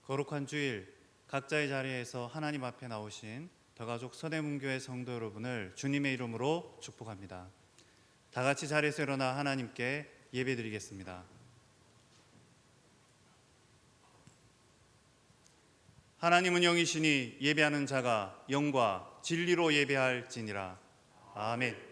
거룩한 주일 각자의 자리에서 하나님 앞에 나오신 더가족 서대문교회 성도 여러분을 주님의 이름으로 축복합니다. 다 같이 자리에서 일어나 하나님께 예배드리겠습니다. 하나님은 영이시니 예배하는 자가 영과 진리로 예배할지니라. 아멘.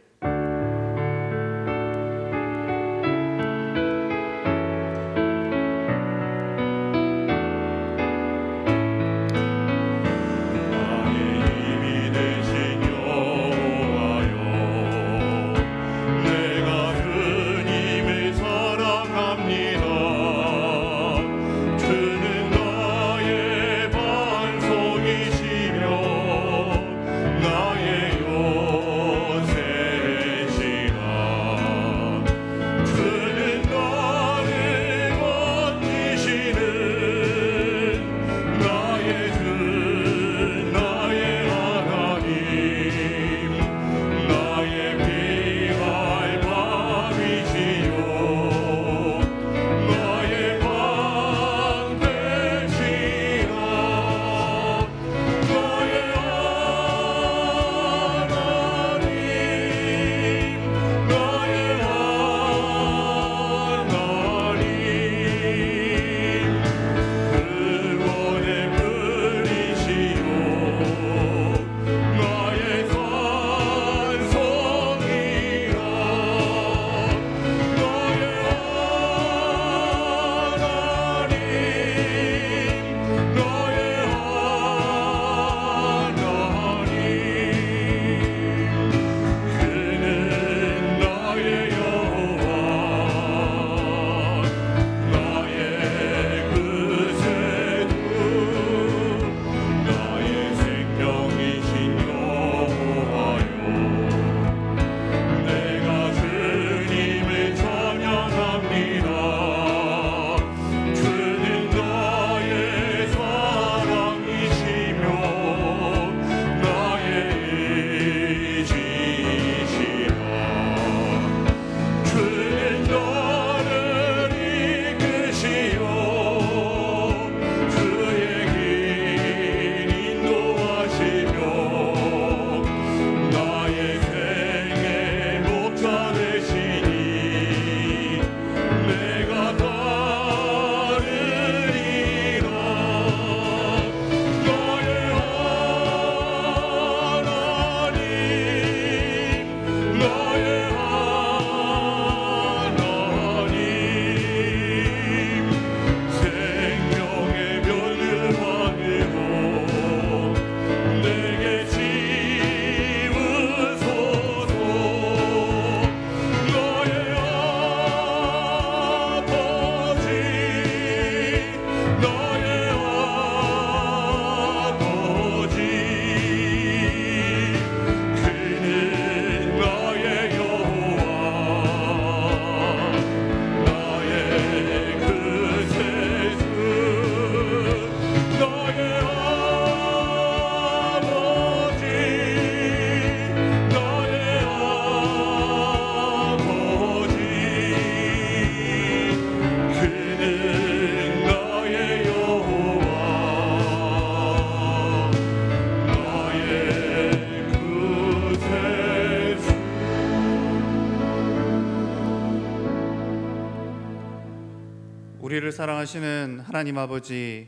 우리를 사랑하시는 하나님 아버지,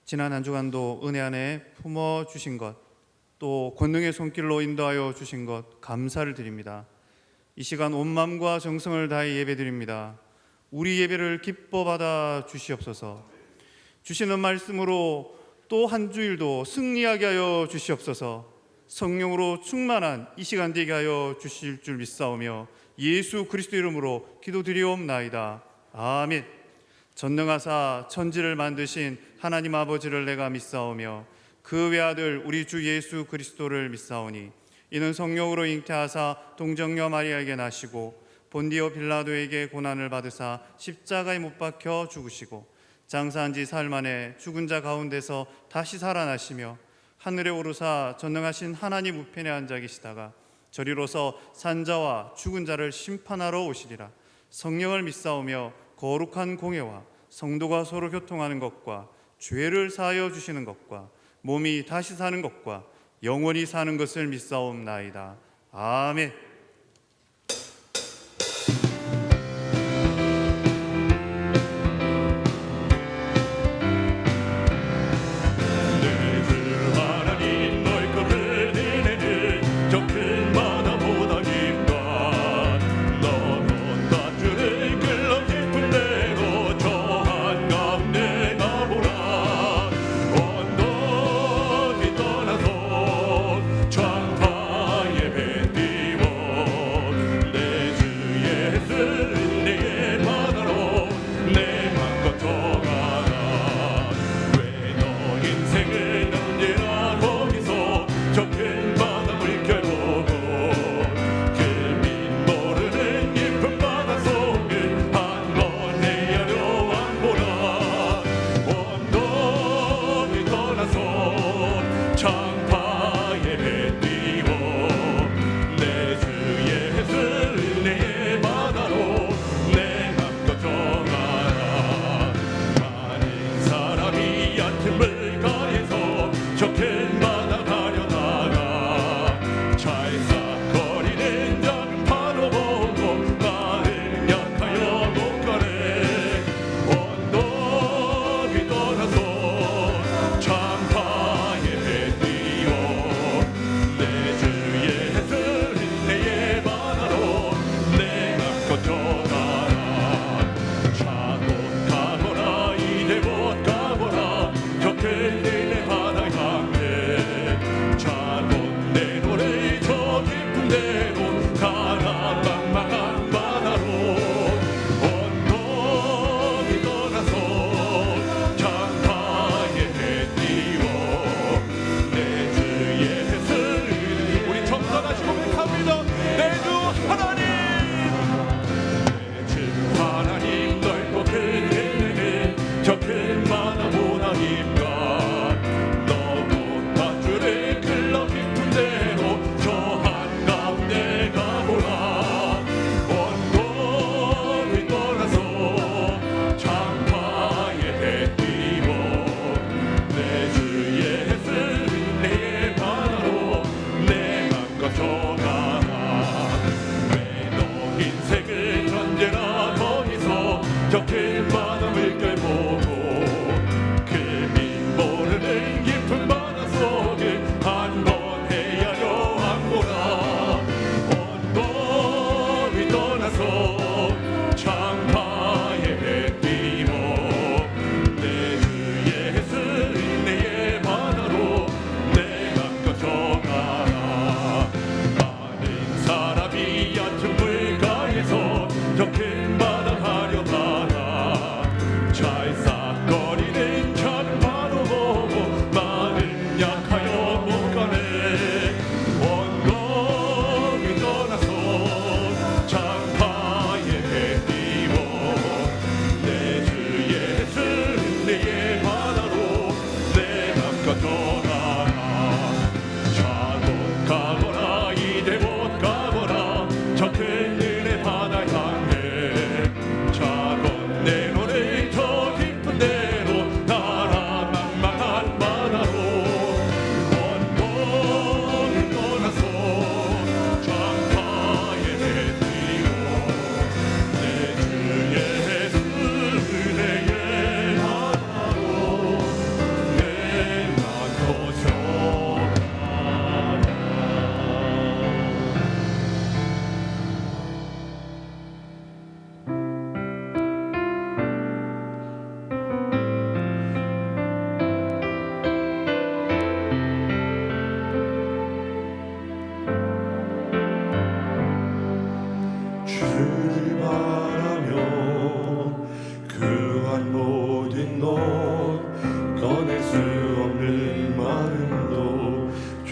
지난 한 주간도 은혜 안에 품어주신 것, 또 권능의 손길로 인도하여 주신 것 감사를 드립니다. 이 시간 온 마음과 정성을 다해 예배드립니다. 우리 예배를 기뻐 받아 주시옵소서. 주시는 말씀으로 또 한 주일도 승리하게 하여 주시옵소서. 성령으로 충만한 이 시간 되게 하여 주실 줄 믿사오며 예수 그리스도 이름으로 기도드리옵나이다. 아멘. 전능하사 천지를 만드신 하나님 아버지를 내가 믿사오며 그 외아들 우리 주 예수 그리스도를 믿사오니 이는 성령으로 잉태하사 동정녀 마리아에게 나시고 본디오 빌라도에게 고난을 받으사 십자가에 못 박혀 죽으시고 장사한 지 사흘 만에 죽은 자 가운데서 다시 살아나시며 하늘에 오르사 전능하신 하나님 우편에 앉아 계시다가 저리로서 산자와 죽은 자를 심판하러 오시리라. 성령을 믿사오며 거룩한 공예와 성도가 서로 교통하는 것과 죄를 사하여 주시는 것과 몸이 다시 사는 것과 영원히 사는 것을 믿사옵나이다. 아멘.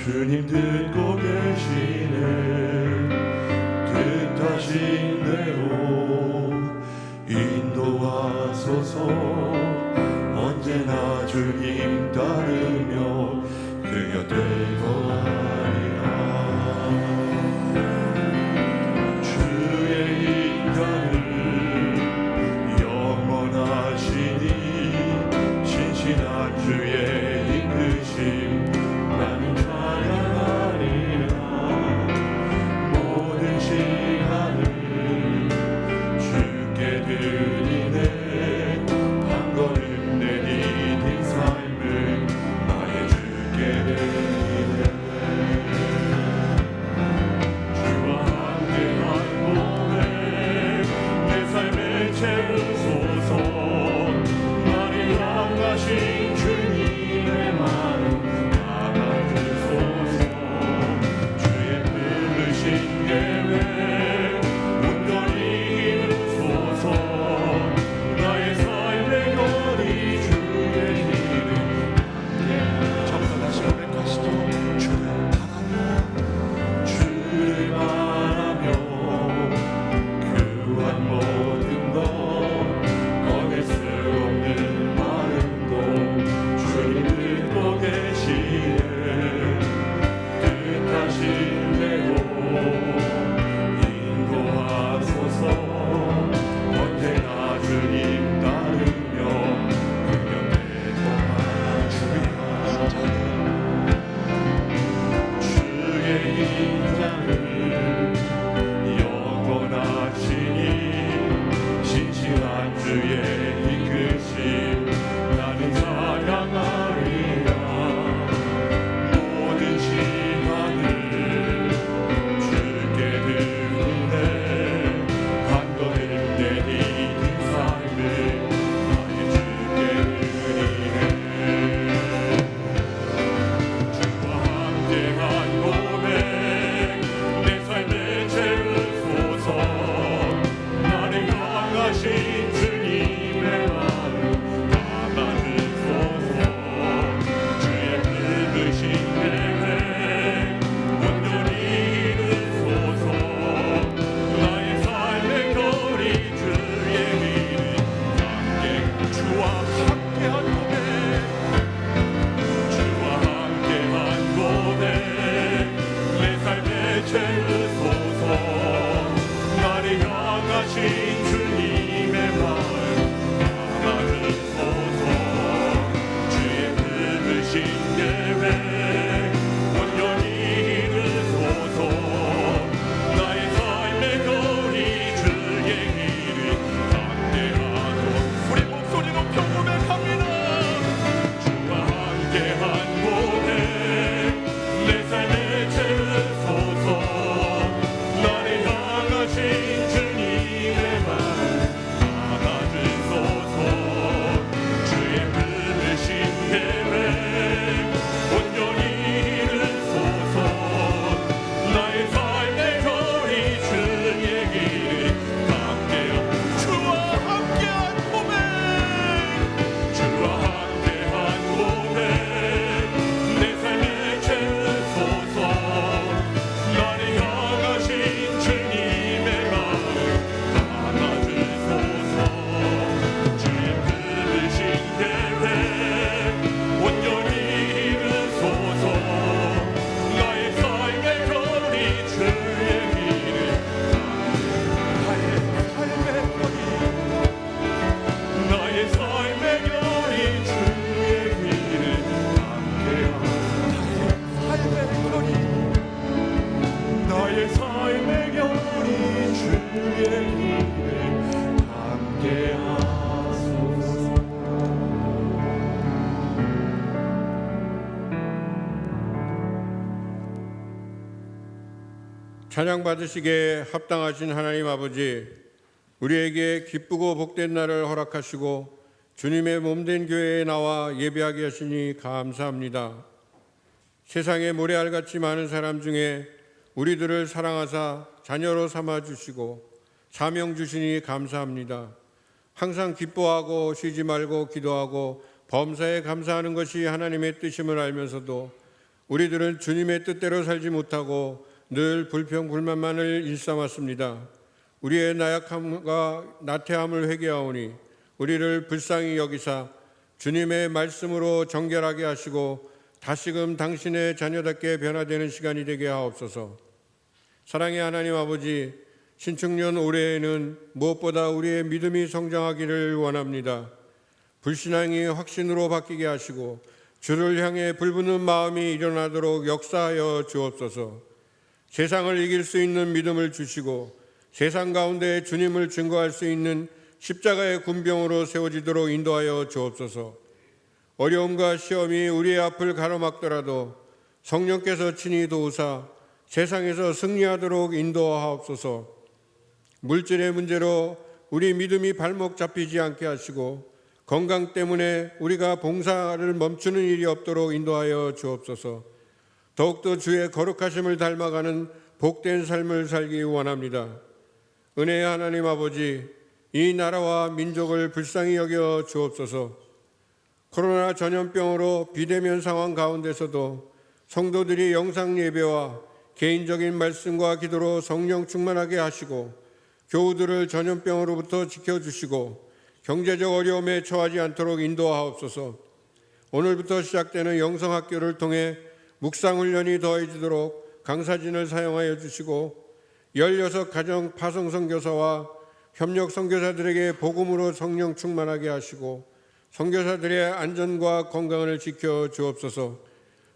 주님 듣고 계시네. 뜻하신 대로 인도하소서. 언제나 주님 따르며 그 곁에 거하리라. 주의 인자는 영원하시니 신실한 계획 온전히 이루소서. 나의 삶의 결이 주의 길을 함께 주와 함께한 고백 주와 함께한 고백 내 삶에 채우소서. 나를 향하신 주님의 마음 담아주소서. 주의 품으신 계획 온전히 이루소서. 나의 삶의 거리 주의 길을 함께하소. 우리 목소리 높여 고백합니다. 주와 함께한 고백 내 삶에 채우소서. 나를 향하신 주님의 말 담아주소서. 주의 품으신 계획 온전히 이루소서. 나의 삶의 거리 주의 길 함께한 주와 함께한 고백 주와 함께한 고백 내 삶에 채우소서. 나를 향하신 주님의 마음 담아주소서. 주의 품으신 계획 온전히 이루소서. 나의 삶의 거리 주의 길을 나의 삶의 거리 주의 길을 나의 삶의 결이 주의 길을 함께하소서. 찬양 받으시기에 합당하신 하나님 아버지, 우리에게 기쁘고 복된 날을 허락하시고 주님의 몸된 교회에 나와 예배하게 하시니 감사합니다. 세상에 모래알같이 많은 사람 중에 우리들을 사랑하사 자녀로 삼아주시고 사명 주시니 감사합니다. 항상 기뻐하고 쉬지 말고 기도하고 범사에 감사하는 것이 하나님의 뜻임을 알면서도 우리들은 주님의 뜻대로 살지 못하고 늘 불평불만만을 일삼았습니다. 우리의 나약함과 나태함을 회개하오니 우리를 불쌍히 여기사 주님의 말씀으로 정결하게 하시고 다시금 당신의 자녀답게 변화되는 시간이 되게 하옵소서. 사랑의 하나님 아버지, 신축년 올해에는 무엇보다 우리의 믿음이 성장하기를 원합니다. 불신앙이 확신으로 바뀌게 하시고 주를 향해 불붙는 마음이 일어나도록 역사하여 주옵소서. 세상을 이길 수 있는 믿음을 주시고 세상 가운데 주님을 증거할 수 있는 십자가의 군병으로 세워지도록 인도하여 주옵소서. 어려움과 시험이 우리의 앞을 가로막더라도 성령께서 친히 도우사 세상에서 승리하도록 인도하옵소서. 물질의 문제로 우리 믿음이 발목 잡히지 않게 하시고 건강 때문에 우리가 봉사를 멈추는 일이 없도록 인도하여 주옵소서. 더욱더 주의 거룩하심을 닮아가는 복된 삶을 살기 원합니다. 은혜의 하나님 아버지, 이 나라와 민족을 불쌍히 여겨 주옵소서. 코로나 전염병으로 비대면 상황 가운데서도 성도들이 영상 예배와 개인적인 말씀과 기도로 성령 충만하게 하시고 교우들을 전염병으로부터 지켜주시고 경제적 어려움에 처하지 않도록 인도하옵소서. 오늘부터 시작되는 영성학교를 통해 묵상훈련이 더해지도록 강사진을 사용하여 주시고 16 가정 파송 선교사와 협력 선교사들에게 복음으로 성령 충만하게 하시고 선교사들의 안전과 건강을 지켜 주옵소서.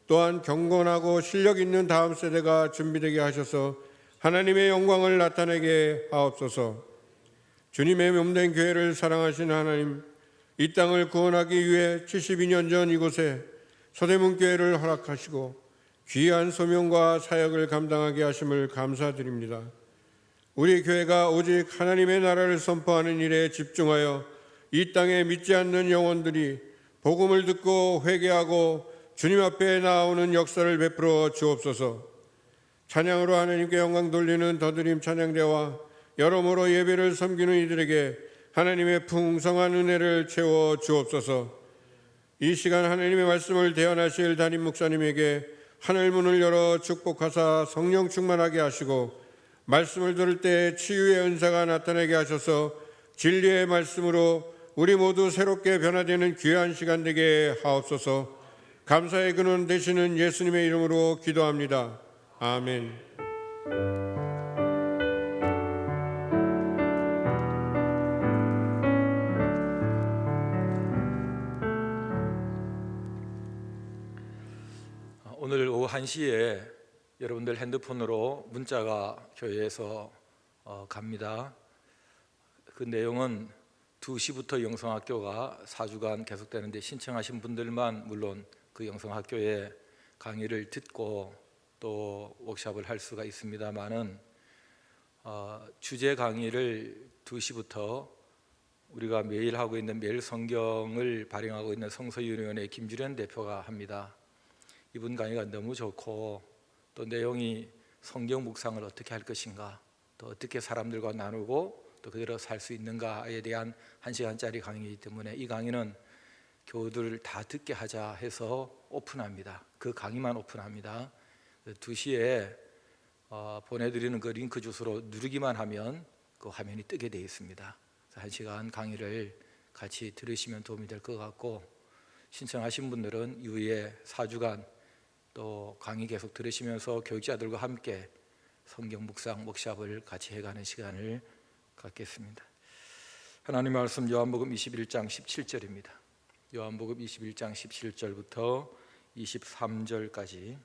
또한 경건하고 실력 있는 다음 세대가 준비되게 하셔서 하나님의 영광을 나타내게 하옵소서. 주님의 몸된 교회를 사랑하시는 하나님, 이 땅을 구원하기 위해 72년 전 이곳에 서대문 교회를 허락하시고 귀한 소명과 사역을 감당하게 하심을 감사드립니다. 우리 교회가 오직 하나님의 나라를 선포하는 일에 집중하여 이 땅에 믿지 않는 영혼들이 복음을 듣고 회개하고 주님 앞에 나오는 역사를 베풀어 주옵소서. 찬양으로 하나님께 영광 돌리는 더드림 찬양대와 여러모로 예배를 섬기는 이들에게 하나님의 풍성한 은혜를 채워 주옵소서. 이 시간 하나님의 말씀을 대언하실 담임 목사님에게 하늘 문을 열어 축복하사 성령 충만하게 하시고 말씀을 들을 때 치유의 은사가 나타나게 하셔서 진리의 말씀으로 우리 모두 새롭게 변화되는 귀한 시간 되게 하옵소서. 감사의 근원 되시는 예수님의 이름으로 기도합니다. 아멘. 오늘 오후 1시에 여러분들 핸드폰으로 문자가 교회에서 갑니다. 그 내용은 2시부터 영성학교가 4주간 계속되는데 신청하신 분들만 물론 그 영성학교에 강의를 듣고 또 워크숍을 할 수가 있습니다만은 주제 강의를 2시부터 우리가 매일 하고 있는 매일 성경을 발행하고 있는 성서윤회원의 김주련 대표가 합니다. 이분 강의가 너무 좋고 또 내용이 성경 묵상을 어떻게 할 것인가, 또 어떻게 사람들과 나누고 또 그대로 살 수 있는가에 대한 1시간짜리 강의이기 때문에 이 강의는 교우들을 다 듣게 하자 해서 오픈합니다. 그 강의만 오픈합니다. 2시에 보내드리는 그 링크 주소로 누르기만 하면 그 화면이 뜨게 되어 있습니다. 1시간 강의를 같이 들으시면 도움이 될 것 같고, 신청하신 분들은 이후에 4주간 또 강의 계속 들으시면서 교육자들과 함께 성경 묵상 워크숍을 같이 해가는 시간을 갖겠습니다. 하나님 말씀 요한복음 21장 17절입니다. 요한복음 21장 17절부터 23절까지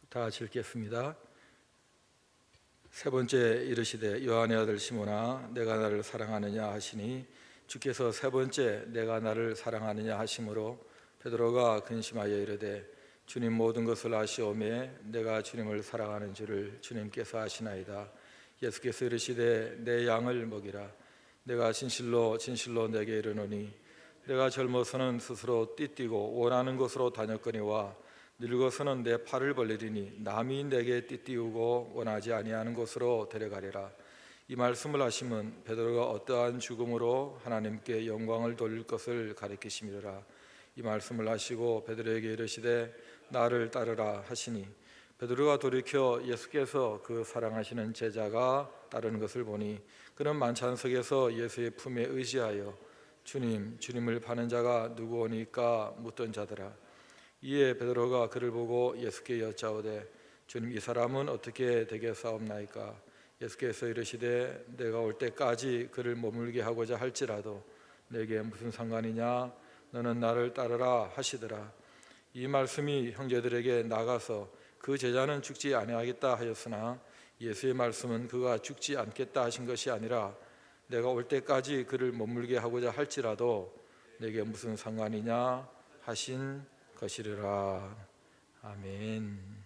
다 같이 읽겠습니다. 세 번째 이르시되 요한의 아들 시몬아 내가 나를 사랑하느냐 하시니 주께서 세 번째 내가 나를 사랑하느냐 하심으로 베드로가 근심하여 이르되 주님 모든 것을 아시오매 내가 주님을 사랑하는 줄을 주님께서 아시나이다. 예수께서 이르시되 내 양을 먹이라. 내가 진실로 진실로 내게 이르노니 내가 젊어서는 스스로 띠뛰고 원하는 곳으로 다녔거니와 늙어서는 내 팔을 벌리리니 남이 내게 띠띠우고 원하지 아니하는 곳으로 데려가리라. 이 말씀을 하심은 베드로가 어떠한 죽음으로 하나님께 영광을 돌릴 것을 가리키심이라. 이 말씀을 하시고 베드로에게 이르시되 나를 따르라 하시니 베드로가 돌이켜 예수께서 그 사랑하시는 제자가 따르는 것을 보니 그는 만찬석에서 예수의 품에 의지하여 주님을 파는 자가 누구오니까 묻던 자더라. 이에 베드로가 그를 보고 예수께 여짜오되 주님 이 사람은 어떻게 되겠사옵나이까? 예수께서 이르시되 내가 올 때까지 그를 머물게 하고자 할지라도 내게 무슨 상관이냐? 너는 나를 따르라 하시더라. 이 말씀이 형제들에게 나가서 그 제자는 죽지 아니하겠다 하였으나 예수의 말씀은 그가 죽지 않겠다 하신 것이 아니라 내가 올 때까지 그를 머물게 하고자 할지라도 내게 무슨 상관이냐 하신 것이리라. 아멘.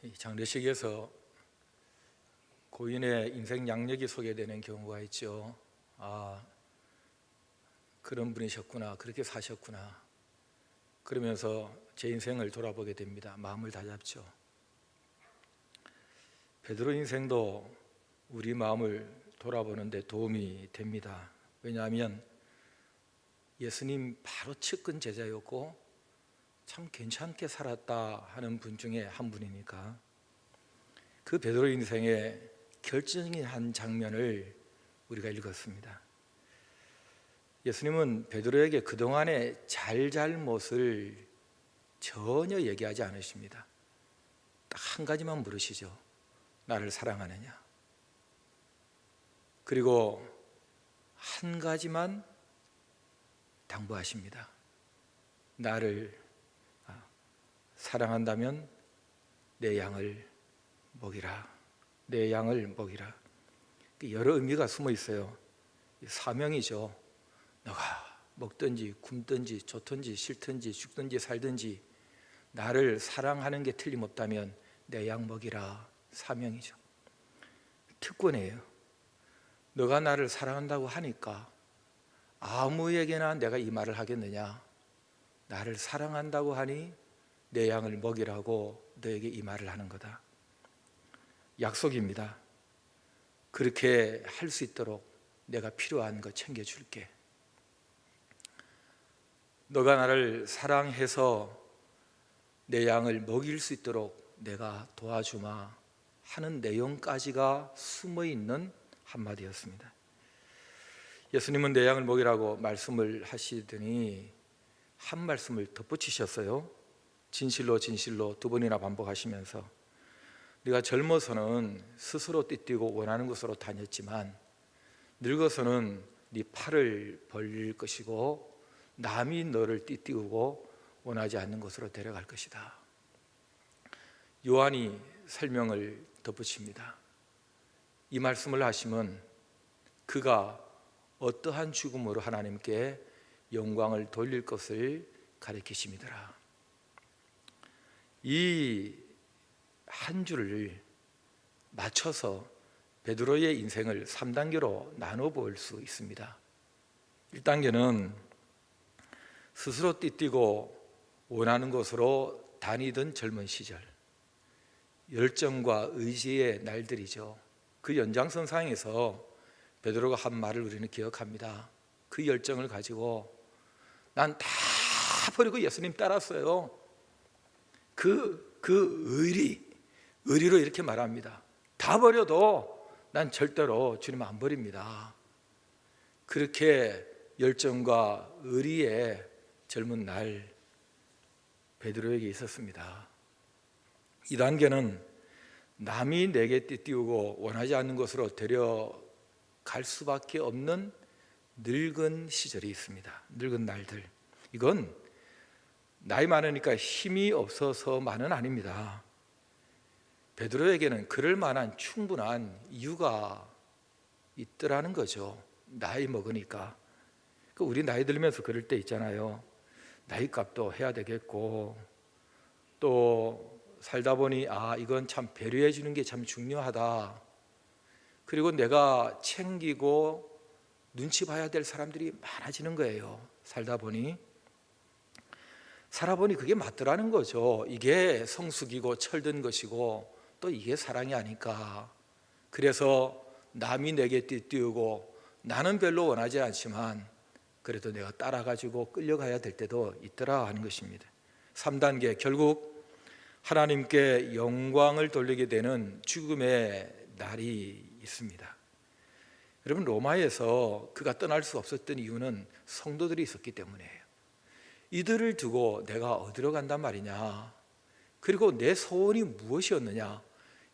이 장례식에서 고인의 인생 양력이 소개되는 경우가 있죠. 아, 그런 분이셨구나, 그렇게 사셨구나. 그러면서 제 인생을 돌아보게 됩니다. 마음을 다잡죠. 베드로 인생도 우리 마음을 돌아보는 데 도움이 됩니다. 왜냐하면 예수님 바로 측근 제자였고 참 괜찮게 살았다 하는 분 중에 한 분이니까 그 베드로 인생의 결정적인 장면을 우리가 읽었습니다. 예수님은 베드로에게 그동안의 잘잘못을 전혀 얘기하지 않으십니다. 딱 한 가지만 물으시죠. 나를 사랑하느냐? 그리고 한 가지만 당부하십니다. 나를 사랑한다면 내 양을 먹이라. 내 양을 먹이라. 여러 의미가 숨어 있어요. 사명이죠. 너가 먹든지 굶든지 좋든지 싫든지 죽든지 살든지 나를 사랑하는 게 틀림없다면 내 양 먹이라. 사명이죠. 특권이에요. 너가 나를 사랑한다고 하니까 아무에게나 내가 이 말을 하겠느냐? 나를 사랑한다고 하니 내 양을 먹이라고 너에게 이 말을 하는 거다. 약속입니다. 그렇게 할 수 있도록 내가 필요한 거 챙겨줄게. 너가 나를 사랑해서 내 양을 먹일 수 있도록 내가 도와주마 하는 내용까지가 숨어있는 한마디였습니다. 예수님은 내 양을 먹이라고 말씀을 하시더니 한 말씀을 덧붙이셨어요. 진실로 진실로 두 번이나 반복하시면서 네가 젊어서는 스스로 띠뛰고 원하는 곳으로 다녔지만 늙어서는 네 팔을 벌릴 것이고 남이 너를 띠뛰고 원하지 않는 곳으로 데려갈 것이다. 요한이 설명을 덧붙입니다. 이 말씀을 하시면 그가 어떠한 죽음으로 하나님께 영광을 돌릴 것을 가리키심이더라. 이 한 줄을 맞춰서 베드로의 인생을 3단계로 나눠볼 수 있습니다. 1단계는 스스로 띠뛰고 원하는 곳으로 다니던 젊은 시절, 열정과 의지의 날들이죠. 그 연장선상에서 베드로가 한 말을 우리는 기억합니다. 그 열정을 가지고 난 다 버리고 예수님 따랐어요. 그 의리로 이렇게 말합니다. 다 버려도 난 절대로 주님 안 버립니다. 그렇게 열정과 의리의 젊은 날 베드로에게 있었습니다. 2단계는 남이 내게 띠띠우고 원하지 않는 곳으로 데려갈 수밖에 없는 늙은 시절이 있습니다. 늙은 날들. 이건 나이 많으니까 힘이 없어서만은 아닙니다. 베드로에게는 그럴 만한 충분한 이유가 있더라는 거죠. 나이 먹으니까. 우리 나이 들면서 그럴 때 있잖아요. 나이값도 해야 되겠고 또 살다 보니 이건 참 배려해 주는 게 참 중요하다. 그리고 내가 챙기고 눈치 봐야 될 사람들이 많아지는 거예요. 살아보니 그게 맞더라는 거죠. 이게 성숙이고 철든 것이고 또 이게 사랑이 아닐까. 그래서 남이 내게 띠띠우고 나는 별로 원하지 않지만 그래도 내가 따라가지고 끌려가야 될 때도 있더라 하는 것입니다. 3단계, 결국 하나님께 영광을 돌리게 되는 죽음의 날이 있습니다. 여러분, 로마에서 그가 떠날 수 없었던 이유는 성도들이 있었기 때문이에요. 이들을 두고 내가 어디로 간단 말이냐, 그리고 내 소원이 무엇이었느냐,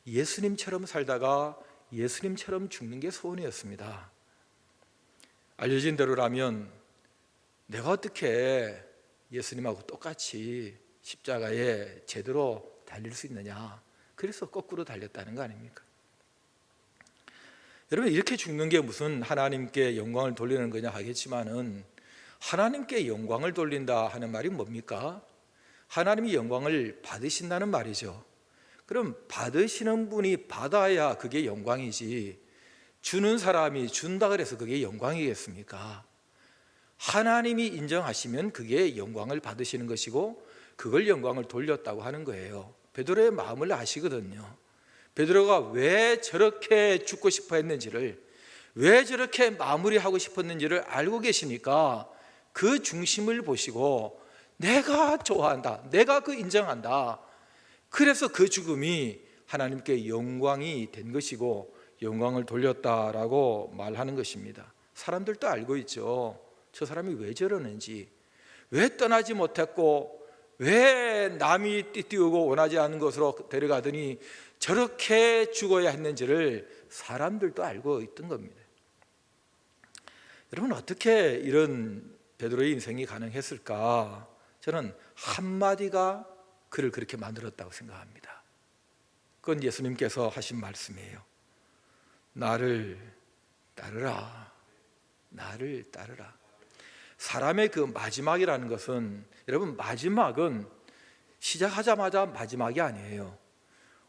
예수님처럼 살다가 예수님처럼 죽는 게 소원이었습니다. 알려진 대로라면 내가 어떻게 예수님하고 똑같이 십자가에 제대로 달릴 수 있느냐, 그래서 거꾸로 달렸다는 거 아닙니까? 여러분, 이렇게 죽는 게 무슨 하나님께 영광을 돌리는 거냐 하겠지만은, 하나님께 영광을 돌린다 하는 말이 뭡니까? 하나님이 영광을 받으신다는 말이죠. 그럼 받으시는 분이 받아야 그게 영광이지, 주는 사람이 준다 그래서 그게 영광이겠습니까? 하나님이 인정하시면 그게 영광을 받으시는 것이고 그걸 영광을 돌렸다고 하는 거예요. 베드로의 마음을 아시거든요. 베드로가 왜 저렇게 죽고 싶어 했는지를, 왜 저렇게 마무리하고 싶었는지를 알고 계시니까 그 중심을 보시고 내가 좋아한다, 내가 그 인정한다, 그래서 그 죽음이 하나님께 영광이 된 것이고 영광을 돌렸다라고 말하는 것입니다. 사람들도 알고 있죠. 저 사람이 왜 저러는지, 왜 떠나지 못했고 왜 남이 띠띠우고 원하지 않는 것으로 데려가더니 저렇게 죽어야 했는지를 사람들도 알고 있던 겁니다. 여러분, 어떻게 이런 베드로의 인생이 가능했을까? 저는 한마디가 그를 그렇게 만들었다고 생각합니다. 그건 예수님께서 하신 말씀이에요. 나를 따르라. 나를 따르라. 사람의 그 마지막이라는 것은, 여러분, 마지막은 시작하자마자 마지막이 아니에요.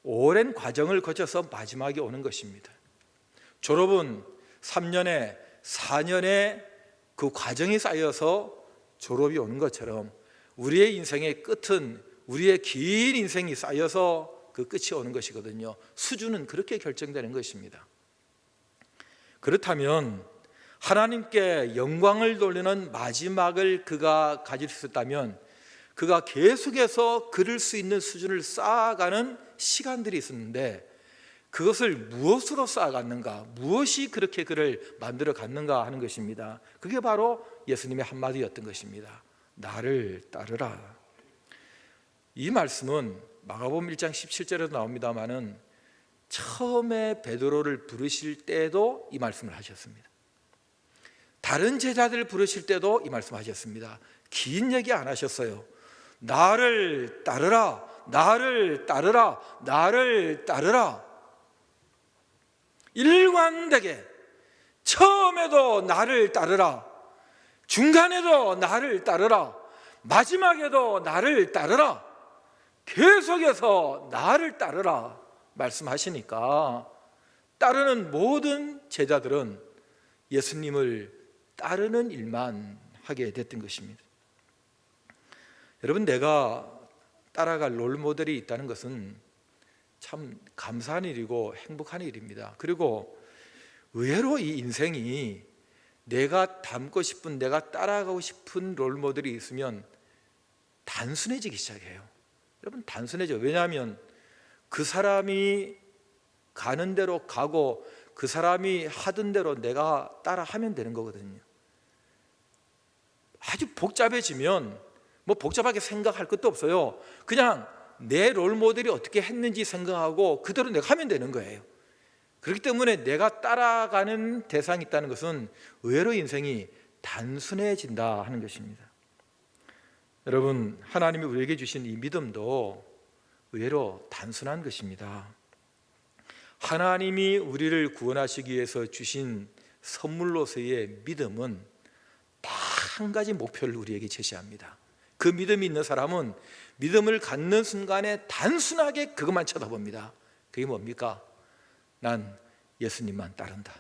오랜 과정을 거쳐서 마지막이 오는 것입니다. 졸업은 3년에 4년의 그 과정이 쌓여서 졸업이 오는 것처럼 우리의 인생의 끝은 우리의 긴 인생이 쌓여서 그 끝이 오는 것이거든요. 수준은 그렇게 결정되는 것입니다. 그렇다면 하나님께 영광을 돌리는 마지막을 그가 가질 수 있었다면 그가 계속해서 그럴 수 있는 수준을 쌓아가는 시간들이 있었는데 그것을 무엇으로 쌓아갔는가, 무엇이 그렇게 그를 만들어 갔는가 하는 것입니다. 그게 바로 예수님의 한마디였던 것입니다. 나를 따르라. 이 말씀은 마가복음 1장 17절에도 나옵니다마는 처음에 베드로를 부르실 때도 이 말씀을 하셨습니다. 다른 제자들을 부르실 때도 이 말씀 하셨습니다. 긴 얘기 안 하셨어요. 나를 따르라, 나를 따르라, 나를 따르라. 일관되게 처음에도 나를 따르라, 중간에도 나를 따르라, 마지막에도 나를 따르라, 계속해서 나를 따르라 말씀하시니까 따르는 모든 제자들은 예수님을 따르는 일만 하게 됐던 것입니다. 여러분, 내가 따라갈 롤모델이 있다는 것은 참 감사한 일이고 행복한 일입니다. 그리고 의외로 이 인생이 내가 닮고 싶은, 내가 따라가고 싶은 롤모델이 있으면 단순해지기 시작해요. 여러분, 단순해져. 왜냐하면 그 사람이 가는 대로 가고 그 사람이 하던 대로 내가 따라하면 되는 거거든요. 아주 복잡해지면 뭐 복잡하게 생각할 것도 없어요. 그냥 내 롤모델이 어떻게 했는지 생각하고 그대로 내가 하면 되는 거예요. 그렇기 때문에 내가 따라가는 대상이 있다는 것은 의외로 인생이 단순해진다 하는 것입니다. 여러분, 하나님이 우리에게 주신 이 믿음도 의외로 단순한 것입니다. 하나님이 우리를 구원하시기 위해서 주신 선물로서의 믿음은 딱 한 가지 목표를 우리에게 제시합니다. 그 믿음이 있는 사람은 믿음을 갖는 순간에 단순하게 그것만 쳐다봅니다. 그게 뭡니까? 난 예수님만 따른다.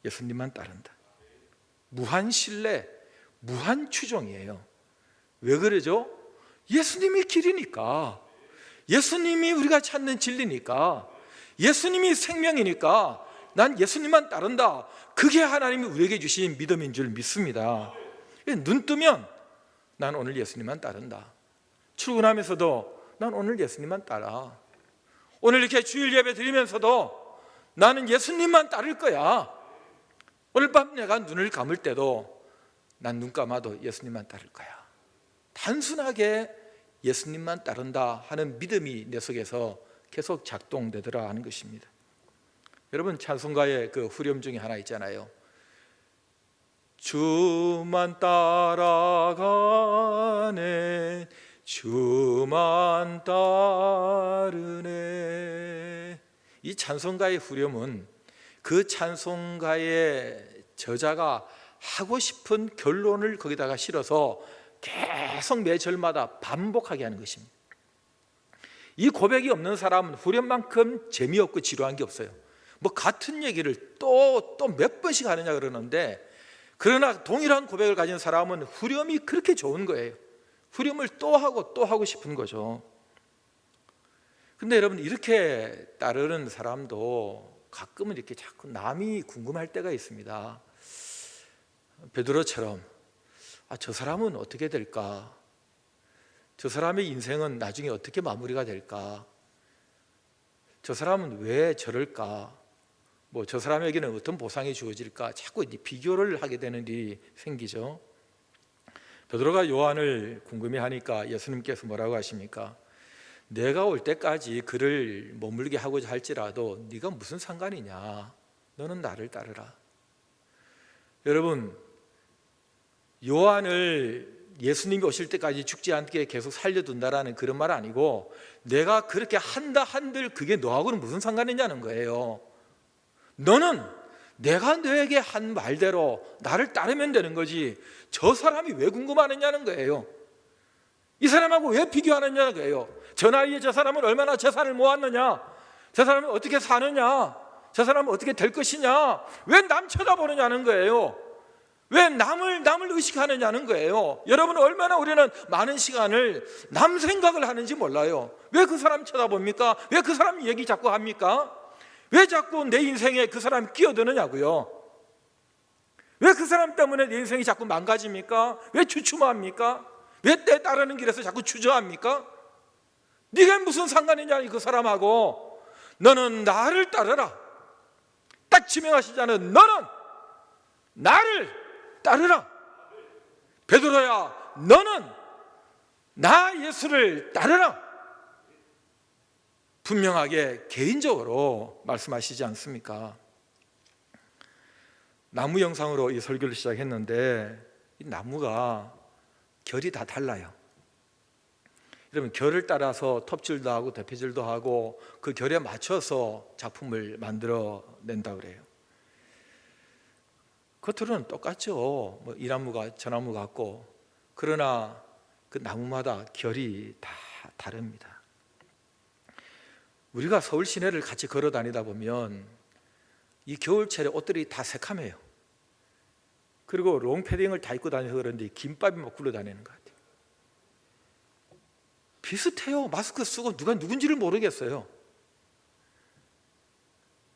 예수님만 따른다. 무한 신뢰, 무한 추종이에요. 왜 그러죠? 예수님이 길이니까, 예수님이 우리가 찾는 진리니까, 예수님이 생명이니까 난 예수님만 따른다. 그게 하나님이 우리에게 주신 믿음인 줄 믿습니다. 눈 뜨면 난 오늘 예수님만 따른다. 출근하면서도 난 오늘 예수님만 따라. 오늘 이렇게 주일 예배 드리면서도 나는 예수님만 따를 거야. 오늘 밤 내가 눈을 감을 때도 난 눈 감아도 예수님만 따를 거야. 단순하게 예수님만 따른다 하는 믿음이 내 속에서 계속 작동되더라 하는 것입니다. 여러분, 찬송가의 그 후렴 중에 하나 있잖아요. 주만 따라가네, 주만 따르네. 이 찬송가의 후렴은 그 찬송가의 저자가 하고 싶은 결론을 거기다가 실어서 계속 매 절마다 반복하게 하는 것입니다. 이 고백이 없는 사람은 후렴만큼 재미없고 지루한 게 없어요. 뭐 같은 얘기를 또 몇 번씩 하느냐 그러는데, 그러나 동일한 고백을 가진 사람은 후렴이 그렇게 좋은 거예요. 후렴을 또 하고 싶은 거죠. 근데 여러분, 이렇게 따르는 사람도 가끔은 이렇게 자꾸 남이 궁금할 때가 있습니다. 베드로처럼 저 사람은 어떻게 될까? 저 사람의 인생은 나중에 어떻게 마무리가 될까? 저 사람은 왜 저럴까? 뭐 저 사람에게는 어떤 보상이 주어질까? 자꾸 비교를 하게 되는 일이 생기죠. 베드로가 요한을 궁금해하니까 예수님께서 뭐라고 하십니까? 내가 올 때까지 그를 머물게 하고자 할지라도 네가 무슨 상관이냐? 너는 나를 따르라. 여러분, 요한을 예수님이 오실 때까지 죽지 않게 계속 살려둔다라는 그런 말 아니고, 내가 그렇게 한다 한들 그게 너하고는 무슨 상관이냐는 거예요. 너는 내가 너에게 한 말대로 나를 따르면 되는 거지, 저 사람이 왜 궁금하느냐는 거예요. 이 사람하고 왜 비교하느냐는 거예요. 저 나이에 저 사람은 얼마나 재산을 모았느냐, 저 사람은 어떻게 사느냐, 저 사람은 어떻게 될 것이냐, 왜 남 쳐다보느냐는 거예요. 왜 남을 의식하느냐는 거예요. 여러분, 얼마나 우리는 많은 시간을 남 생각을 하는지 몰라요. 왜 그 사람 쳐다봅니까? 왜 그 사람 얘기 자꾸 합니까? 왜 자꾸 내 인생에 그 사람이 끼어드느냐고요. 왜 그 사람 때문에 내 인생이 자꾸 망가집니까? 왜 주춤합니까? 왜 때 따르는 길에서 자꾸 주저합니까? 네가 무슨 상관이냐 그 사람하고. 너는 나를 따르라. 딱 지명하시잖아요. 너는 나를 따르라. 베드로야, 너는 나 예수를 따르라. 분명하게 개인적으로 말씀하시지 않습니까? 나무 영상으로 이 설교를 시작했는데, 이 나무가 결이 다 달라요. 여러분, 결을 따라서 톱질도 하고 대패질도 하고 그 결에 맞춰서 작품을 만들어 낸다 그래요. 겉으로는 똑같죠. 뭐 이 나무가 저 나무 같고, 그러나 그 나무마다 결이 다 다릅니다. 우리가 서울 시내를 같이 걸어 다니다 보면 이 겨울철에 옷들이 다 새카매요. 그리고 롱패딩을 다 입고 다녀서 그런데 김밥이 막 굴러다니는 것 같아요. 비슷해요. 마스크 쓰고 누가 누군지를 모르겠어요.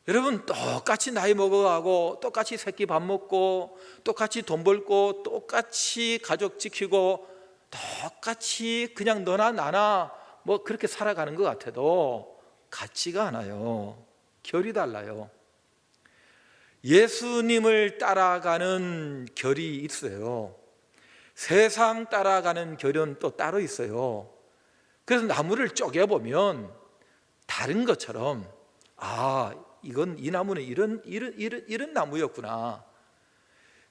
여러분, 똑같이 나이 먹어가고 똑같이 새끼 밥 먹고 똑같이 돈 벌고 똑같이 가족 지키고 똑같이 그냥 너나 나나 뭐 그렇게 살아가는 것 같아도 같지가 않아요. 결이 달라요. 예수님을 따라가는 결이 있어요. 세상 따라가는 결은 또 따로 있어요. 그래서 나무를 쪼개보면 다른 것처럼, 이 나무는 이런 나무였구나.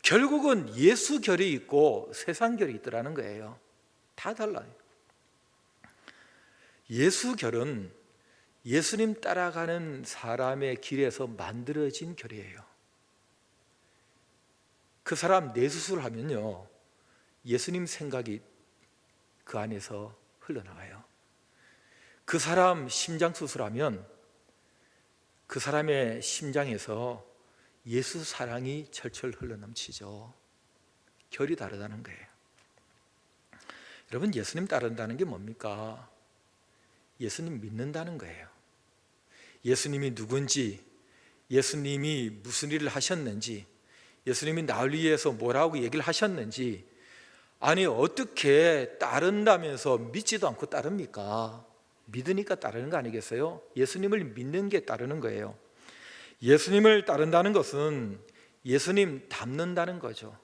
결국은 예수 결이 있고 세상 결이 있더라는 거예요. 다 달라요. 예수 결은 예수님 따라가는 사람의 길에서 만들어진 결이에요. 그 사람 뇌수술을 하면요, 예수님 생각이 그 안에서 흘러나와요. 그 사람 심장 수술하면 그 사람의 심장에서 예수 사랑이 철철 흘러넘치죠. 결이 다르다는 거예요. 여러분, 예수님 따른다는 게 뭡니까? 예수님 믿는다는 거예요. 예수님이 누군지, 예수님이 무슨 일을 하셨는지, 예수님이 나를 위해서 뭐라고 얘기를 하셨는지, 아니 어떻게 따른다면서 믿지도 않고 따릅니까? 믿으니까 따르는 거 아니겠어요? 예수님을 믿는 게 따르는 거예요. 예수님을 따른다는 것은 예수님 닮는다는 거죠.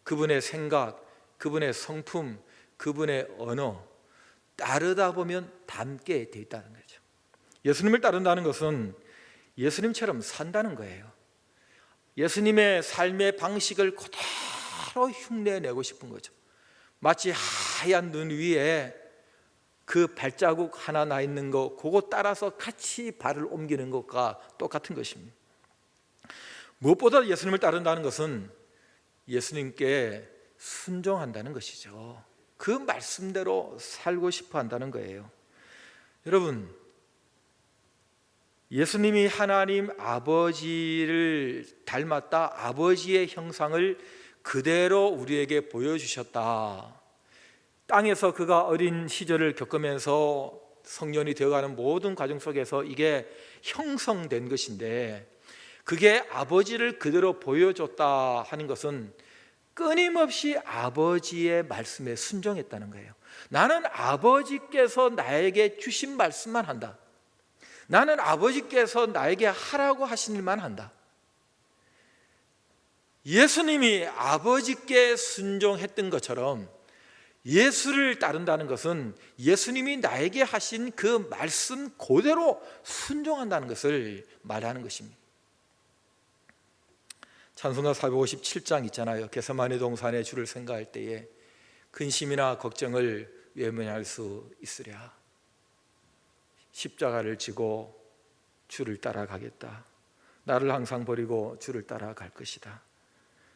그분의 생각, 그분의 성품, 그분의 언어, 따르다 보면 닮게 돼 있다는 거죠. 예수님을 따른다는 것은 예수님처럼 산다는 거예요. 예수님의 삶의 방식을 그대로 흉내내고 싶은 거죠. 마치 하얀 눈 위에 그 발자국 하나 나 있는 거, 그거 따라서 같이 발을 옮기는 것과 똑같은 것입니다. 무엇보다 예수님을 따른다는 것은 예수님께 순종한다는 것이죠. 그 말씀대로 살고 싶어 한다는 거예요. 여러분, 예수님이 하나님 아버지를 닮았다, 아버지의 형상을 그대로 우리에게 보여주셨다. 땅에서 그가 어린 시절을 겪으면서 성년이 되어가는 모든 과정 속에서 이게 형성된 것인데, 그게 아버지를 그대로 보여줬다 하는 것은 끊임없이 아버지의 말씀에 순종했다는 거예요. 나는 아버지께서 나에게 주신 말씀만 한다. 나는 아버지께서 나에게 하라고 하신 일만 한다. 예수님이 아버지께 순종했던 것처럼 예수를 따른다는 것은 예수님이 나에게 하신 그 말씀 그대로 순종한다는 것을 말하는 것입니다. 찬송가 457장 있잖아요. 겟세마네 동산에 주를 생각할 때에 근심이나 걱정을 외면할 수 있으랴. 십자가를 지고 주를 따라가겠다. 나를 항상 버리고 주를 따라갈 것이다.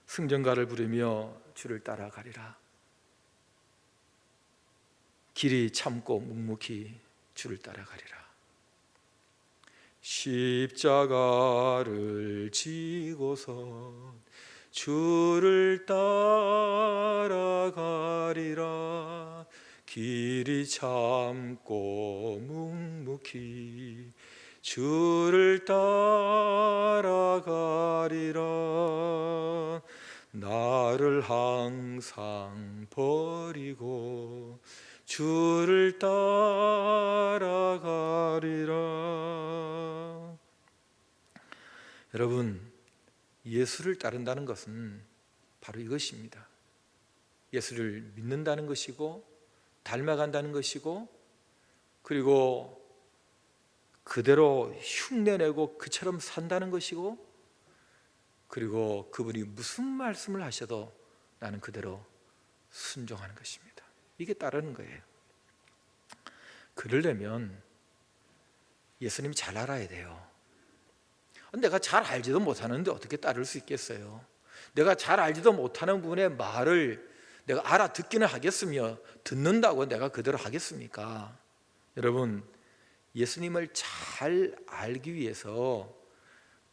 승전가를 부르며 주를 따라가리라. 길이 참고 묵묵히 주를 따라가리라. 십자가를 지고서 주를 따라가리라. 길이 참고 묵묵히 주를 따라가리라. 나를 항상 버리고 주를 따라가리라. 여러분, 예수를 따른다는 것은 바로 이것입니다. 예수를 믿는다는 것이고 닮아간다는 것이고, 그리고 그대로 흉내내고 그처럼 산다는 것이고, 그리고 그분이 무슨 말씀을 하셔도 나는 그대로 순종하는 것입니다. 이게 따르는 거예요. 그러려면 예수님이 잘 알아야 돼요. 내가 잘 알지도 못하는데 어떻게 따를 수 있겠어요? 내가 잘 알지도 못하는 분의 말을 내가 알아듣기는 하겠으며 듣는다고 내가 그대로 하겠습니까? 여러분, 예수님을 잘 알기 위해서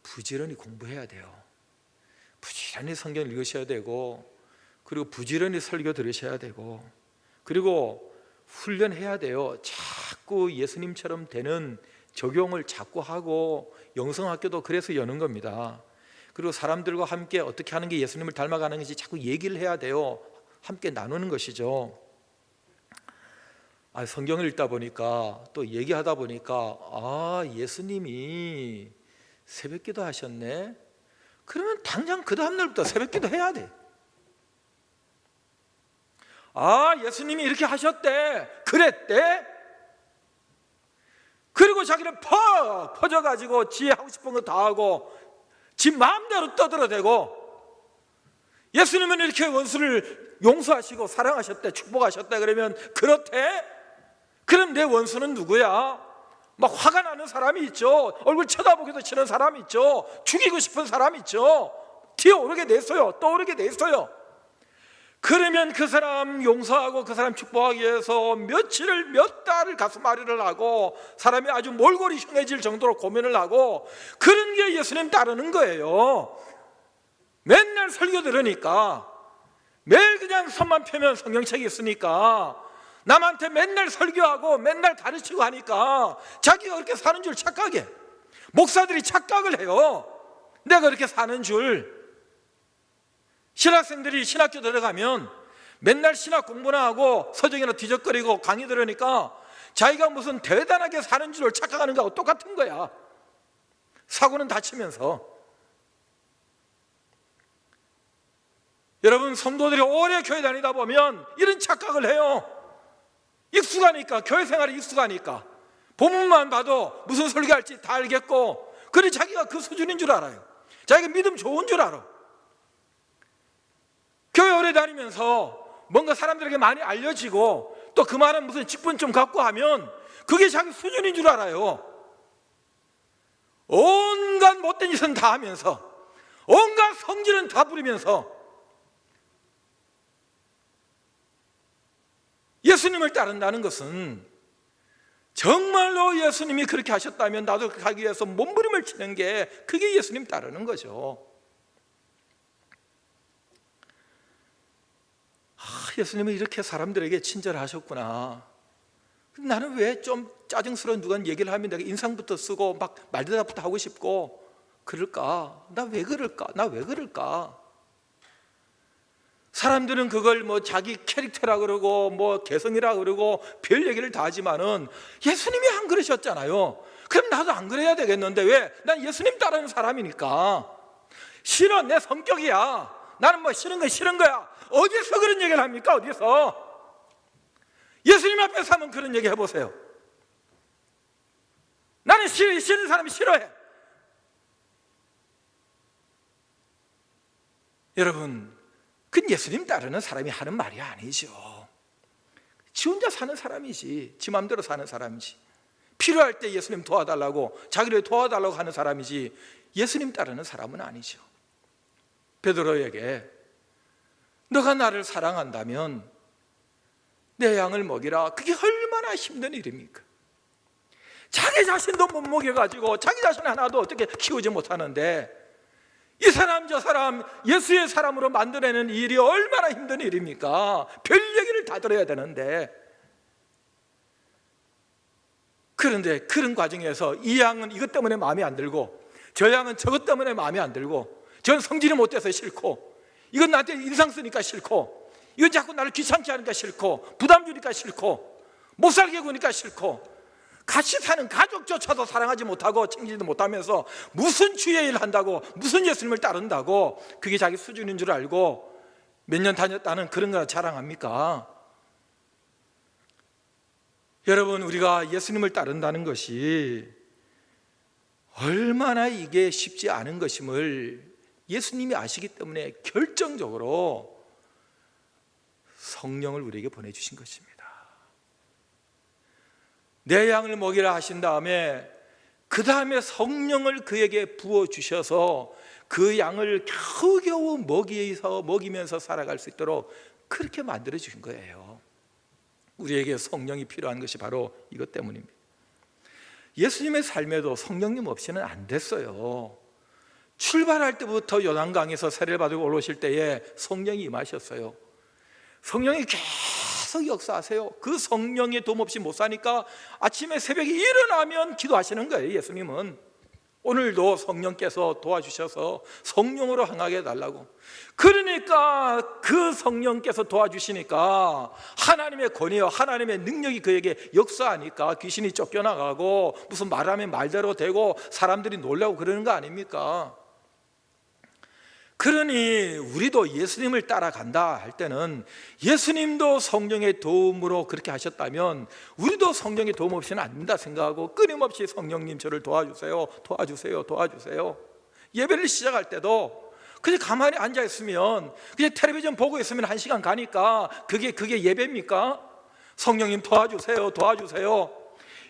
부지런히 공부해야 돼요. 부지런히 성경 읽으셔야 되고, 그리고 부지런히 설교 들으셔야 되고, 그리고 훈련해야 돼요. 자꾸 예수님처럼 되는 적용을 자꾸 하고, 영성학교도 그래서 여는 겁니다. 그리고 사람들과 함께 어떻게 하는 게 예수님을 닮아가는 건지 자꾸 얘기를 해야 돼요. 함께 나누는 것이죠. 성경을 읽다 보니까, 또 얘기하다 보니까 예수님이 새벽기도 하셨네. 그러면 당장 그 다음날부터 새벽기도 해야 돼. 예수님이 이렇게 하셨대, 그랬대. 그리고 자기는 퍼져가지고 지 하고 싶은 거 다 하고 지 마음대로 떠들어대고, 예수님은 이렇게 원수를 용서하시고 사랑하셨대, 축복하셨대. 그러면 그렇대? 그럼 내 원수는 누구야? 막 화가 나는 사람이 있죠. 얼굴 쳐다보기도 싫은 사람이 있죠. 죽이고 싶은 사람이 있죠. 튀어오르게 됐어요. 떠오르게 됐어요. 그러면 그 사람 용서하고 그 사람 축복하기 위해서 며칠을 몇 달을 가슴앓이를 하고 사람이 아주 몰골이 흉해질 정도로 고민을 하고, 그런 게 예수님 따르는 거예요. 맨날 설교 들으니까, 매일 그냥 손만 펴면 성경책이 있으니까, 남한테 맨날 설교하고 맨날 가르치고 하니까 자기가 그렇게 사는 줄 착각해. 목사들이 착각을 해요. 내가 그렇게 사는 줄. 신학생들이 신학교 들어가면 맨날 신학 공부나 하고 서적이나 뒤적거리고 강의 들으니까 자기가 무슨 대단하게 사는 줄 착각하는 거하고 똑같은 거야. 사고는 다치면서. 여러분, 성도들이 오래 교회 다니다 보면 이런 착각을 해요. 익숙하니까, 교회 생활이 익숙하니까 본문만 봐도 무슨 설교할지 다 알겠고, 그래 자기가 그 수준인 줄 알아요. 자기가 믿음 좋은 줄 알아. 교회 오래 다니면서 뭔가 사람들에게 많이 알려지고 또 그 말은 무슨 직분 좀 갖고 하면 그게 자기 수준인 줄 알아요. 온갖 못된 짓은 다 하면서, 온갖 성질은 다 부리면서 예수님을 따른다는 것은 정말로 예수님이 그렇게 하셨다면 나도 그렇게 하기 위해서 몸부림을 치는 게 그게 예수님 따르는 거죠. 예수님은 이렇게 사람들에게 친절하셨구나. 나는 왜 좀 짜증스러운 누가 얘기를 하면 내가 인상부터 쓰고 막 말대답부터 하고 싶고 그럴까? 나 왜 그럴까? 나 왜 그럴까? 사람들은 그걸 뭐 자기 캐릭터라 그러고 뭐 개성이라 그러고 별 얘기를 다 하지만은 예수님이 안 그러셨잖아요. 그럼 나도 안 그래야 되겠는데 왜? 난 예수님 따르는 사람이니까. 싫어, 내 성격이야. 나는 뭐 싫은 건 싫은 거야. 어디서 그런 얘기를 합니까? 어디서? 예수님 앞에서 한번 그런 얘기 해보세요. 나는 싫은 사람이 싫어해. 여러분, 그건 예수님 따르는 사람이 하는 말이 아니죠. 지 혼자 사는 사람이지, 지 마음대로 사는 사람이지, 필요할 때 예수님 도와달라고 자기를 도와달라고 하는 사람이지 예수님 따르는 사람은 아니죠. 베드로에게 너가 나를 사랑한다면 내 양을 먹이라. 그게 얼마나 힘든 일입니까? 자기 자신도 못 먹여가지고 자기 자신 하나도 어떻게 키우지 못하는데 이 사람 저 사람 예수의 사람으로 만들어내는 일이 얼마나 힘든 일입니까? 별 얘기를 다 들어야 되는데. 그런데 그런 과정에서 이 양은 이것 때문에 마음에 안 들고 저 양은 저것 때문에 마음에 안 들고 저는 성질이 못 돼서 싫고 이건 나한테 인상 쓰니까 싫고 이건 자꾸 나를 귀찮게 하니까 싫고 부담 주니까 싫고 못 살게 구니까 싫고 같이 사는 가족조차도 사랑하지 못하고 챙기지도 못하면서 무슨 주의 일 한다고 무슨 예수님을 따른다고 그게 자기 수준인 줄 알고 몇 년 다녔다는 그런 거나 자랑합니까? 여러분, 우리가 예수님을 따른다는 것이 얼마나 이게 쉽지 않은 것임을 예수님이 아시기 때문에 결정적으로 성령을 우리에게 보내주신 것입니다. 내 양을 먹이라 하신 다음에 그 다음에 성령을 그에게 부어주셔서 그 양을 겨우겨우 먹이면서 살아갈 수 있도록 그렇게 만들어 주신 거예요. 우리에게 성령이 필요한 것이 바로 이것 때문입니다. 예수님의 삶에도 성령님 없이는 안 됐어요. 출발할 때부터 요단강에서 세례를 받고 올라오실 때에 성령이 임하셨어요. 성령이 계속 역사하세요. 그 성령의 도움 없이 못 사니까 아침에 새벽에 일어나면 기도하시는 거예요. 예수님은 오늘도 성령께서 도와주셔서 성령으로 행하게 해달라고. 그러니까 그 성령께서 도와주시니까 하나님의 권위와 하나님의 능력이 그에게 역사하니까 귀신이 쫓겨나가고 무슨 말하면 말대로 되고 사람들이 놀라고 그러는 거 아닙니까? 그러니 우리도 예수님을 따라간다 할 때는 예수님도 성령의 도움으로 그렇게 하셨다면 우리도 성령의 도움 없이는 안 된다 생각하고 끊임없이 성령님 저를 도와주세요, 도와주세요, 도와주세요. 예배를 시작할 때도 그냥 가만히 앉아 있으면 그냥 텔레비전 보고 있으면 1시간 가니까 그게 예배입니까? 성령님 도와주세요, 도와주세요.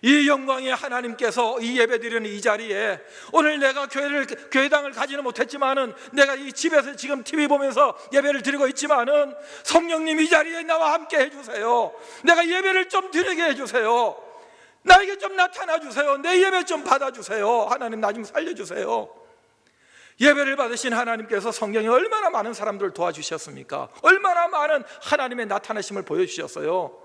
이 영광의 하나님께서 이 예배 드리는 이 자리에 오늘 내가 교회당을 가지는 못했지만은 내가 이 집에서 지금 TV 보면서 예배를 드리고 있지만은 성령님 이 자리에 나와 함께 해주세요. 내가 예배를 좀 드리게 해주세요. 나에게 좀 나타나 주세요. 내 예배 좀 받아주세요. 하나님 나 좀 살려주세요. 예배를 받으신 하나님께서 성경에 얼마나 많은 사람들을 도와주셨습니까? 얼마나 많은 하나님의 나타나심을 보여주셨어요.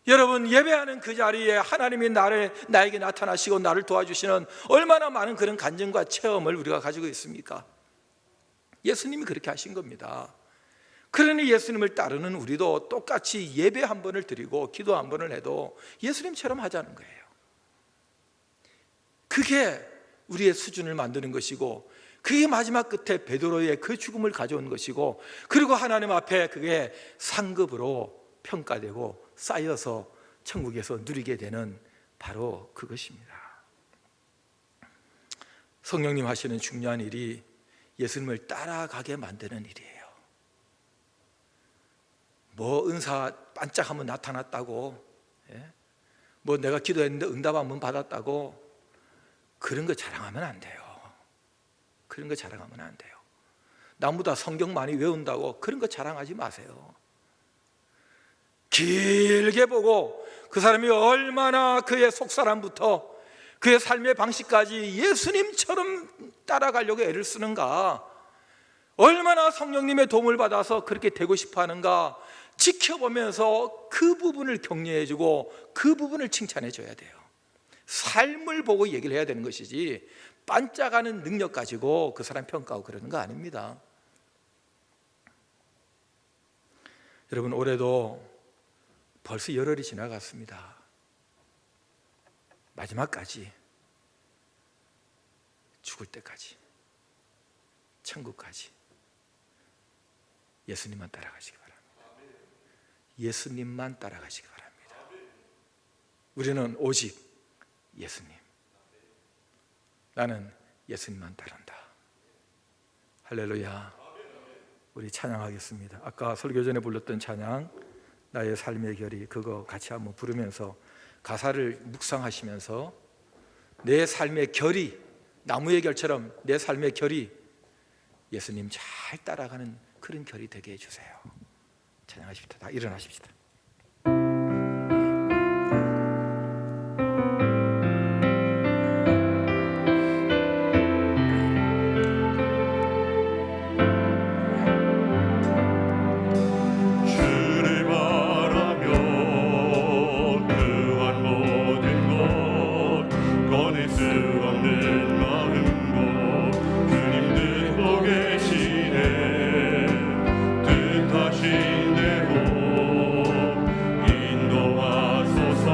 여러분, 예배하는 그 자리에 하나님이 나에게 나타나시고 나를 도와주시는 얼마나 많은 그런 간증과 체험을 우리가 가지고 있습니까? 예수님이 그렇게 하신 겁니다. 그러니 예수님을 따르는 우리도 똑같이 예배 한 번을 드리고 기도 한 번을 해도 예수님처럼 하자는 거예요. 그게 우리의 수준을 만드는 것이고 그게 마지막 끝에 베드로의 그 죽음을 가져온 것이고 그리고 하나님 앞에 그게 상급으로 평가되고 쌓여서 천국에서 누리게 되는 바로 그것입니다. 성령님 하시는 중요한 일이 예수님을 따라가게 만드는 일이에요. 뭐 은사 반짝하면 나타났다고, 뭐 내가 기도했는데 응답 한번 받았다고 그런 거 자랑하면 안 돼요. 그런 거 자랑하면 안 돼요. 나보다 성경 많이 외운다고 그런 거 자랑하지 마세요. 길게 보고 그 사람이 얼마나 그의 속사람부터 그의 삶의 방식까지 예수님처럼 따라가려고 애를 쓰는가, 얼마나 성령님의 도움을 받아서 그렇게 되고 싶어 하는가 지켜보면서 그 부분을 격려해주고 그 부분을 칭찬해줘야 돼요. 삶을 보고 얘기를 해야 되는 것이지 반짝하는 능력 가지고 그 사람 평가하고 그러는 거 아닙니다. 여러분, 올해도 벌써 열흘이 지나갔습니다. 마지막까지, 죽을 때까지, 천국까지 예수님만 따라가시기 바랍니다. 예수님만 따라가시기 바랍니다. 우리는 오직 예수님. 나는 예수님만 따른다. 할렐루야. 우리 찬양하겠습니다. 아까 설교 전에 불렀던 찬양, 나의 삶의 결이, 그거 같이 한번 부르면서 가사를 묵상하시면서 내 삶의 결이 나무의 결처럼 내 삶의 결이 예수님 잘 따라가는 그런 결이 되게 해주세요. 찬양하십시다. 다 일어나십시다. 주를 바라며 그한 모든 것 꺼낼 수 없는 마음과 주님 듣고 계시네. 뜻하신 대로 인도하소서.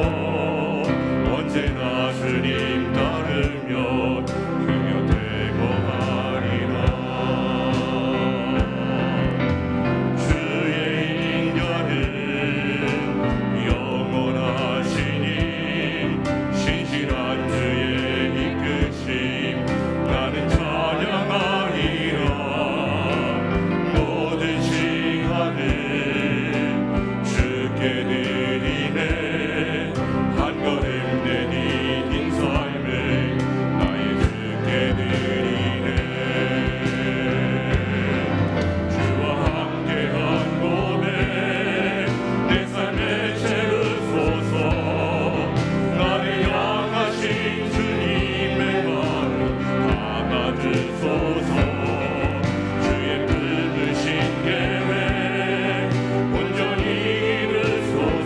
언제나 주님 따르며 그 곁에 거하리라. 주의 인자는 영원하시니 신실한 주의 이끄심 나는 찬양하리라. 모든 시간을 주께 드리네. 한 걸음 내디딘 삶을 나의 주께 드리네. 주와 함께한 고백 내 삶에 채우소서. 나를 향하신 주님의 마음 담아주소서. 주의 품으신 계획 온전히 이루소서.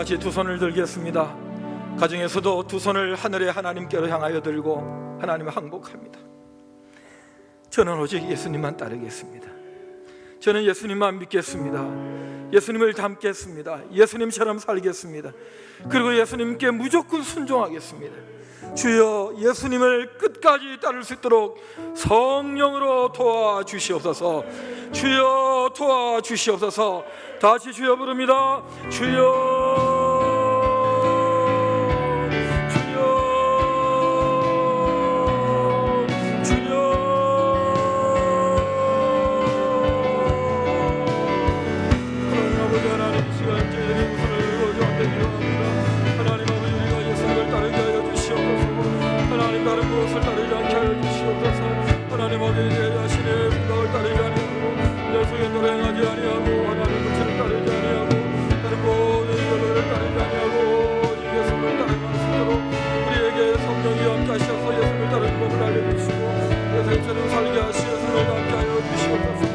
같이 두 손을 들겠습니다. 가정에서도 두 손을 하늘의 하나님께로 향하여 들고 하나님을 항복합니다. 저는 오직 예수님만 따르겠습니다. 저는 예수님만 믿겠습니다. 예수님을 닮겠습니다. 예수님처럼 살겠습니다. 그리고 예수님께 무조건 순종하겠습니다. 주여, 예수님을 끝까지 따를 수 있도록 성령으로 도와주시옵소서. 주여, 도와주시옵소서. 다시 주여 부릅니다. 주여, 다른 무엇을 따르지 않게 하여 주시옵소서. 하나님 아버지, 내 자신의 생각을 따르지 아니하고 내 성에 행하지 아니하고 하나님 뜻을 따르지 아니하고 다른 모든 결론을 따르지 아니하고 예수를 따르는 것으로 우리에게 성령이 함께 하셔서 예수를 따르는 법을 알려주시고 예수님처럼 살게 하시어 예수를 함께 하여 주시옵소서.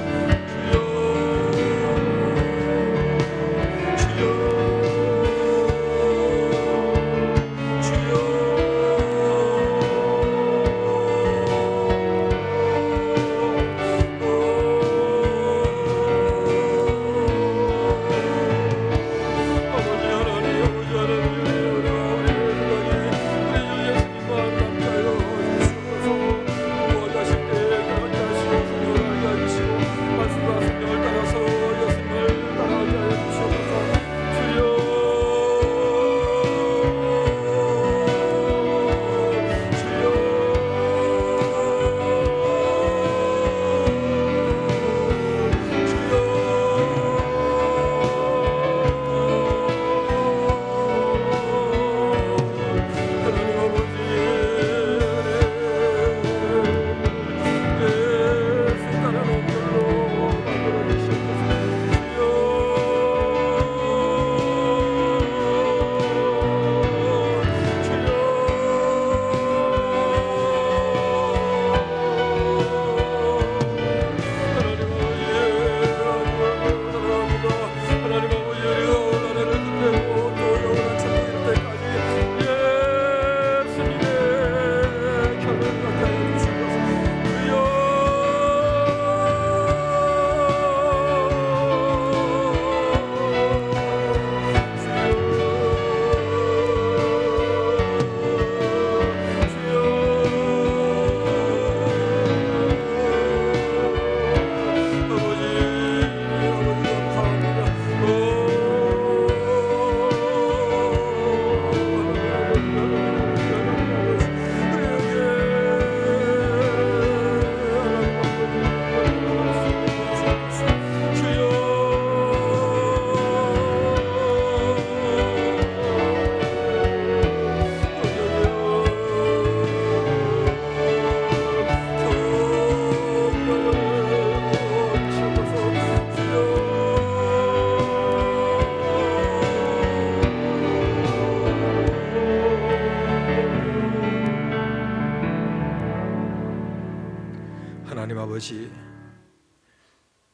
하나님 아버지,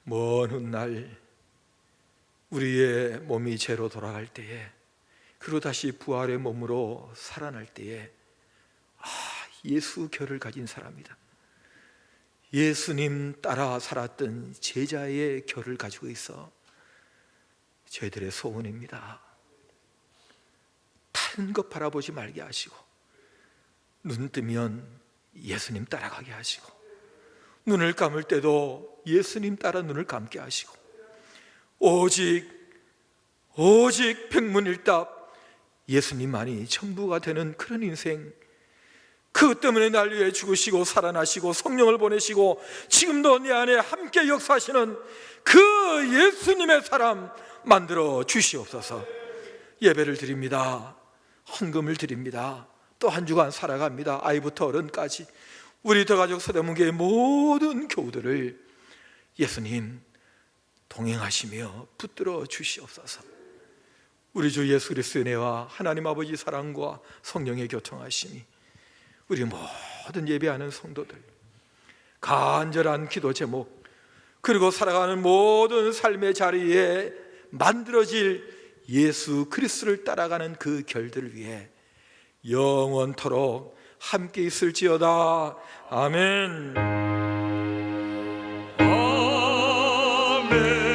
먼 훗날 우리의 몸이 죄로 돌아갈 때에 그리고 다시 부활의 몸으로 살아날 때에 예수 결을 가진 사람이다, 예수님 따라 살았던 제자의 결을 가지고 있어 저희들의 소원입니다. 다른 것 바라보지 말게 하시고 눈 뜨면 예수님 따라가게 하시고 눈을 감을 때도 예수님 따라 눈을 감게 하시고 오직 백문일답 예수님만이 전부가 되는 그런 인생, 그것 때문에 날 위해 죽으시고 살아나시고 성령을 보내시고 지금도 내 안에 함께 역사하시는 그 예수님의 사람 만들어 주시옵소서. 예배를 드립니다. 헌금을 드립니다. 또 한 주간 살아갑니다. 아이부터 어른까지 우리 더가족 서대문교의 모든 교우들을 예수님 동행하시며 붙들어 주시옵소서. 우리 주 예수 그리스도의 은혜와 하나님 아버지 사랑과 성령의 교통하심이 우리 모든 예배하는 성도들, 간절한 기도 제목, 그리고 살아가는 모든 삶의 자리에 만들어질 예수 그리스도를 따라가는 그 결들을 위해 영원토록 함께 있을지어다. 아멘. 아멘.